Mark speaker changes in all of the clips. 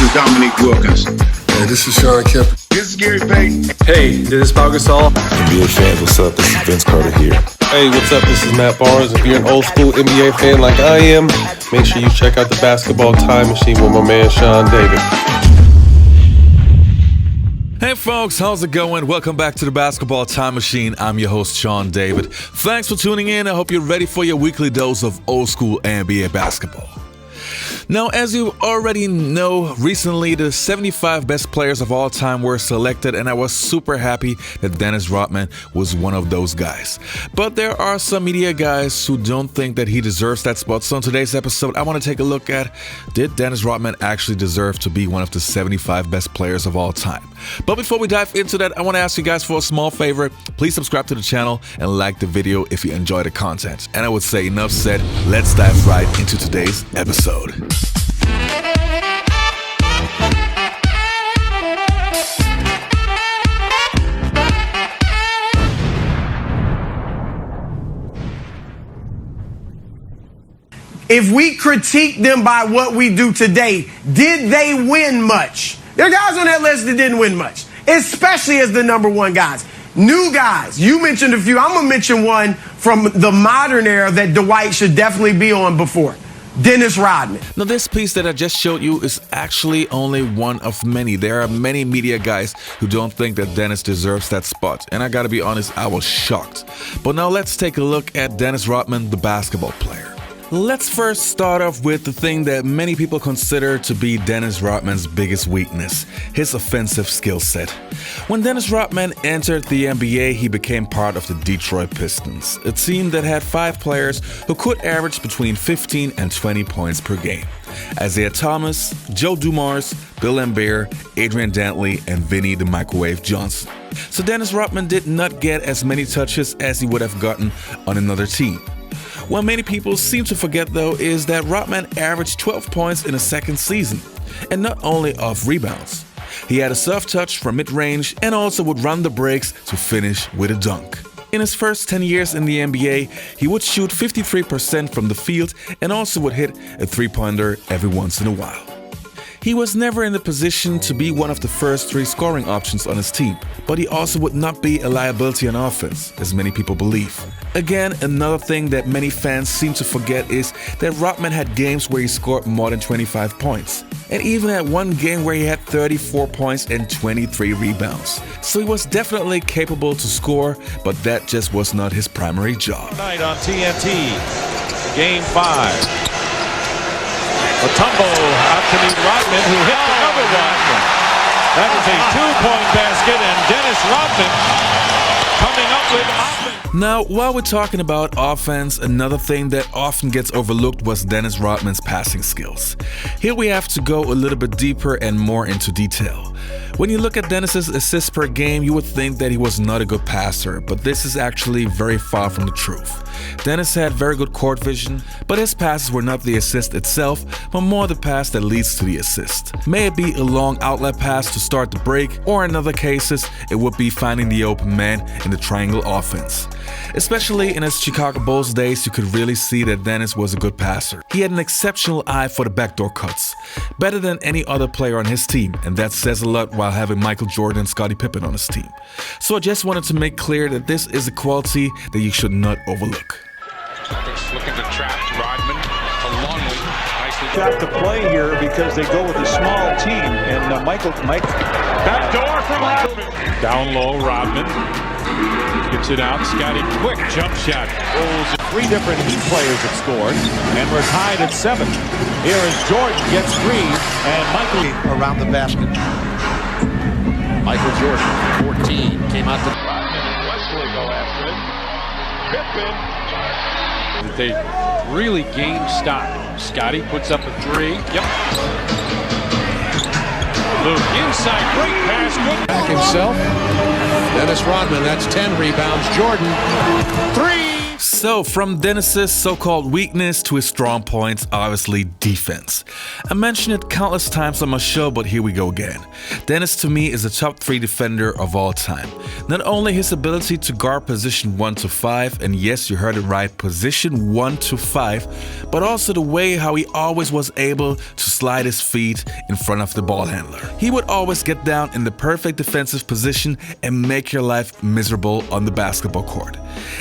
Speaker 1: and Dominique Wilkins.
Speaker 2: Hey, this is Sean Kemp.
Speaker 1: This is Gary Payton.
Speaker 3: Hey, this is Pau Gasol.
Speaker 4: NBA fans, what's up? This is Vince Carter here.
Speaker 3: Hey, what's up? This is Matt Barnes. If you're an old school NBA fan like I am, make sure you check out the Basketball Time Machine with my man Sean David.
Speaker 5: Hey folks, how's it going? Welcome back to the Basketball Time Machine. I'm your host, Sean David. Thanks for tuning in. I hope you're ready for your weekly dose of old school NBA basketball. Now, as you already know, recently the 75 best players of all time were selected, and I was super happy that Dennis Rodman was one of those guys. But there are some media guys who don't think that he deserves that spot. So in today's episode, I want to take a look at, did Dennis Rodman actually deserve to be one of the 75 best players of all time? But before we dive into that, I want to ask you guys for a small favor. Please subscribe to the channel and like the video if you enjoy the content. And I would say enough said, let's dive right into today's episode.
Speaker 6: If we critique them by what we do today, did they win much? There are guys on that list that didn't win much, especially as the number one guys. New guys, you mentioned a few. I'm going to mention one from the modern era that Dwight should definitely be on before. Dennis Rodman.
Speaker 5: Now, this piece that I just showed you is actually only one of many. There are many media guys who don't think that Dennis deserves that spot. And I gotta be honest, I was shocked. But now let's take a look at Dennis Rodman, the basketball player. Let's first start off with the thing that many people consider to be Dennis Rodman's biggest weakness, his offensive skill set. When Dennis Rodman entered the NBA, he became part of the Detroit Pistons, a team that had 5 players who could average between 15 and 20 points per game. Isiah Thomas, Joe Dumars, Bill Laimbeer, Adrian Dantley, and Vinnie the Microwave Johnson. So Dennis Rodman did not get as many touches as he would have gotten on another team. What many people seem to forget, though, is that Rodman averaged 12 points in a second season, and not only off rebounds. He had a soft touch from mid-range and also would run the breaks to finish with a dunk. In his first 10 years in the NBA, he would shoot 53% from the field and also would hit a three-pointer every once in a while. He was never in the position to be one of the first 3 scoring options on his team, but he also would not be a liability on offense, as many people believe. Again, another thing that many fans seem to forget is that Rodman had games where he scored more than 25 points, and even had one game where he had 34 points and 23 rebounds. So he was definitely capable to score, but that just was not his primary job.
Speaker 7: Tonight on TNT, Game 5. A tumble out to meet Rodman, who hit another one. That was a 2-point basket, and Dennis Rodman coming up with offense.
Speaker 5: Now, while we're talking about offense, another thing that often gets overlooked was Dennis Rodman's passing skills. Here we have to go a little bit deeper and more into detail. When you look at Dennis's assists per game, you would think that he was not a good passer, but this is actually very far from the truth. Dennis had very good court vision, but his passes were not the assist itself, but more the pass that leads to the assist. May it be a long outlet pass to start the break, or in other cases, it would be finding the open man in the triangle offense. Especially in his Chicago Bulls days, you could really see that Dennis was a good passer. He had an exceptional eye for the backdoor cuts, better than any other player on his team, and that says a lot while having Michael Jordan and Scottie Pippen on his team. So I just wanted to make clear that this is a quality that you should not overlook.
Speaker 8: Looking to trap Rodman to Longley. Nicely
Speaker 7: Got to play here because they go with a small team, and Mike.
Speaker 8: back door from Rodman.
Speaker 7: Down low, Rodman gets it out. Scottie, quick jump shot. Rolls. 3 different Heat players have scored, and we're tied at 7. Here is Jordan gets 3, and Michael
Speaker 9: around the basket.
Speaker 8: Michael Jordan, 14, came out to
Speaker 7: Rodman and Wesley go after it. Pippen.
Speaker 10: They really game stop. Scottie puts up a 3. Yep. Luke inside, great pass, good.
Speaker 9: Back himself. Dennis Rodman, that's 10 rebounds. Jordan, 3.
Speaker 5: So, from Dennis's so-called weakness to his strong points, obviously defense. I mentioned it countless times on my show, but here we go again. Dennis to me is a top 3 defender of all time. Not only his ability to guard position 1 to 5, and yes, you heard it right, position 1 to 5, but also the way how he always was able to slide his feet in front of the ball handler. He would always get down in the perfect defensive position and make your life miserable on the basketball court.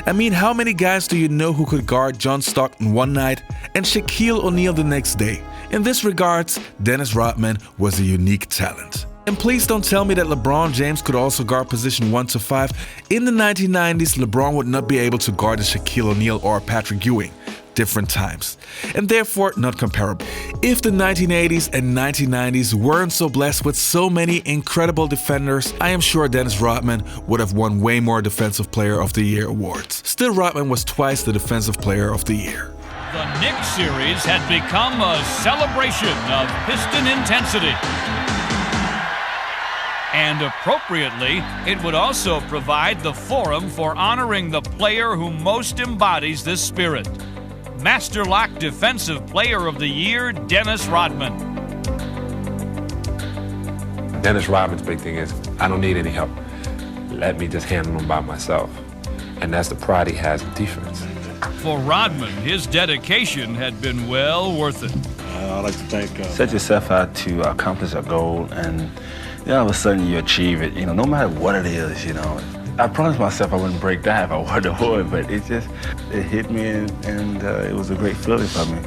Speaker 5: I mean, how many guys do you know who could guard John Stockton one night and Shaquille O'Neal the next day? In this regards, Dennis Rodman was a unique talent. And please don't tell me that LeBron James could also guard position 1 to 5. In the 1990s, LeBron would not be able to guard a Shaquille O'Neal or a Patrick Ewing. Different times, and therefore not comparable. If the 1980s and 1990s weren't so blessed with so many incredible defenders, I am sure Dennis Rodman would have won way more Defensive Player of the Year awards. Still, Rodman was twice the Defensive Player of the Year.
Speaker 9: The Knicks series had become a celebration of piston intensity. And appropriately, it would also provide the forum for honoring the player who most embodies this spirit. Masterlock Defensive Player of the Year, Dennis Rodman.
Speaker 11: Dennis Rodman's big thing is, I don't need any help. Let me just handle them by myself. And that's the pride he has in defense.
Speaker 9: For Rodman, his dedication had been well worth it.
Speaker 12: I'd like to thank...
Speaker 13: Set yourself out to accomplish a goal, and all of a sudden you achieve it, no matter what it is, I promised myself I wouldn't break down if I were to avoid, but it hit me, and it was a great feeling for me.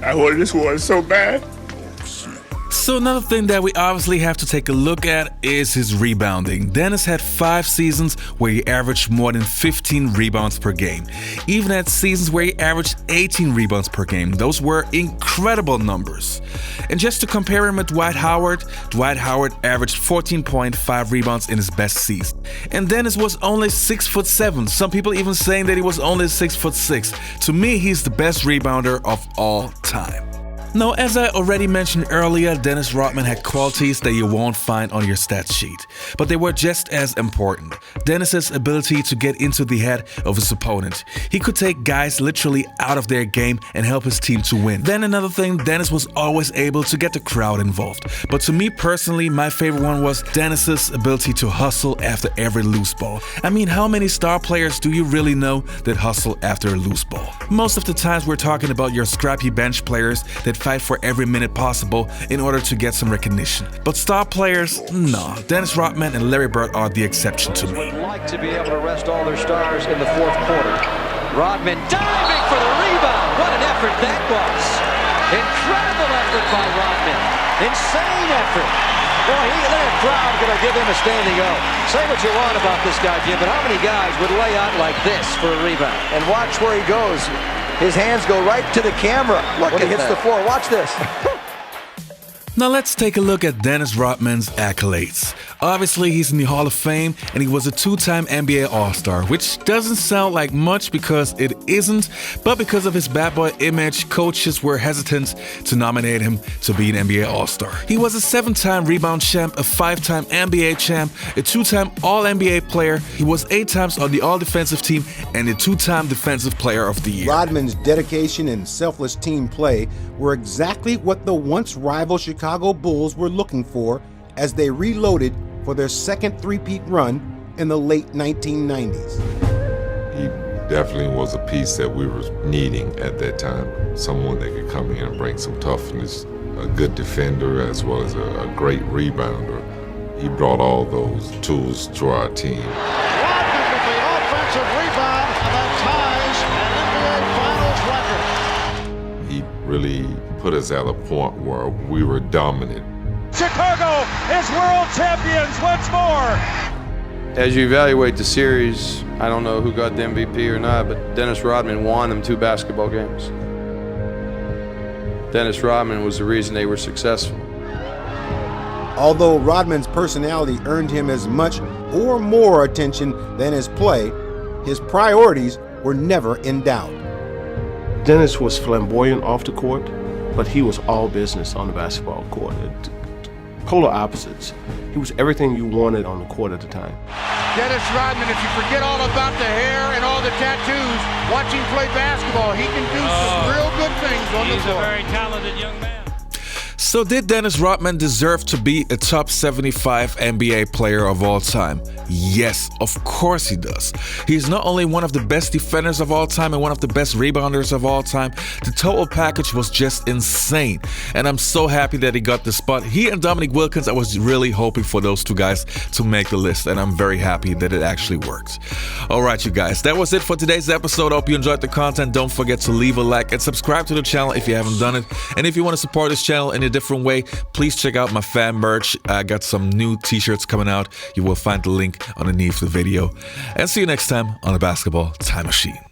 Speaker 12: I wanted this one so bad.
Speaker 5: So another thing that we obviously have to take a look at is his rebounding. Dennis had 5 seasons where he averaged more than 15 rebounds per game. Even had seasons where he averaged 18 rebounds per game. Those were incredible numbers. And just to compare him with Dwight Howard averaged 14.5 rebounds in his best season. And Dennis was only 6'7". Some people even saying that he was only 6'6". To me, he's the best rebounder of all time. Now, as I already mentioned earlier, Dennis Rodman had qualities that you won't find on your stat sheet, but they were just as important. Dennis's ability to get into the head of his opponent. He could take guys literally out of their game and help his team to win. Then another thing, Dennis was always able to get the crowd involved. But to me personally, my favorite one was Dennis's ability to hustle after every loose ball. I mean, how many star players do you really know that hustle after a loose ball? Most of the times we're talking about your scrappy bench players that fight for every minute possible in order to get some recognition. But star players, no. Dennis Rodman and Larry Bird are the exception to me.
Speaker 14: Would like to be able to rest all their stars in the 4th quarter. Rodman diving for the rebound. What an effort that was. Incredible effort by Rodman. Insane effort. Boy, that crowd going to give him a standing O. Say what you want about this guy, Jim, but how many guys would lay out like this for a rebound?
Speaker 15: And watch where he goes. His hands go right to the camera when he hits the floor. Watch this.
Speaker 5: Now let's take a look at Dennis Rodman's accolades. Obviously, he's in the Hall of Fame and he was a 2-time NBA All-Star, which doesn't sound like much because it isn't, but because of his bad boy image, coaches were hesitant to nominate him to be an NBA All-Star. He was a 7-time rebound champ, a 5-time NBA champ, a 2-time All-NBA player. He was 8 times on the All-Defensive team and a 2-time Defensive Player of the Year.
Speaker 16: Rodman's dedication and selfless team play were exactly what the once rival Chicago Bulls were looking for as they reloaded for their second three-peat run in the late 1990s.
Speaker 17: He definitely was a piece that we were needing at that time. Someone that could come in and bring some toughness, a good defender as well as a great rebounder. He brought all those tools to our team.
Speaker 18: Rodman with the offensive rebound that ties an NBA Finals record.
Speaker 17: He really put us at a point where we were dominant.
Speaker 18: Chicago is world champions once more.
Speaker 19: As you evaluate the series, I don't know who got the MVP or not, but Dennis Rodman won them 2 basketball games. Dennis Rodman was the reason they were successful.
Speaker 16: Although Rodman's personality earned him as much or more attention than his play, his priorities were never in doubt.
Speaker 12: Dennis was flamboyant off the court, but he was all business on the basketball court. polar opposites. He was everything you wanted on the court at the time.
Speaker 18: Dennis Rodman, if you forget all about the hair and all the tattoos, watch him play basketball. He can do some real good things on the floor.
Speaker 9: He's a very talented young man.
Speaker 5: So did Dennis Rodman deserve to be a top 75 NBA player of all time? Yes, of course he does. He's not only one of the best defenders of all time and one of the best rebounders of all time, the total package was just insane. And I'm so happy that he got the spot. He and Dominique Wilkins, I was really hoping for those two guys to make the list, and I'm very happy that it actually worked. Alright you guys, that was it for today's episode. Hope you enjoyed the content. Don't forget to leave a like and subscribe to the channel if you haven't done it. And if you want to support this channel in a different way, please check out my fan merch. I got some new t-shirts coming out. You will find the link underneath the video. And see you next time on the Basketball Time Machine.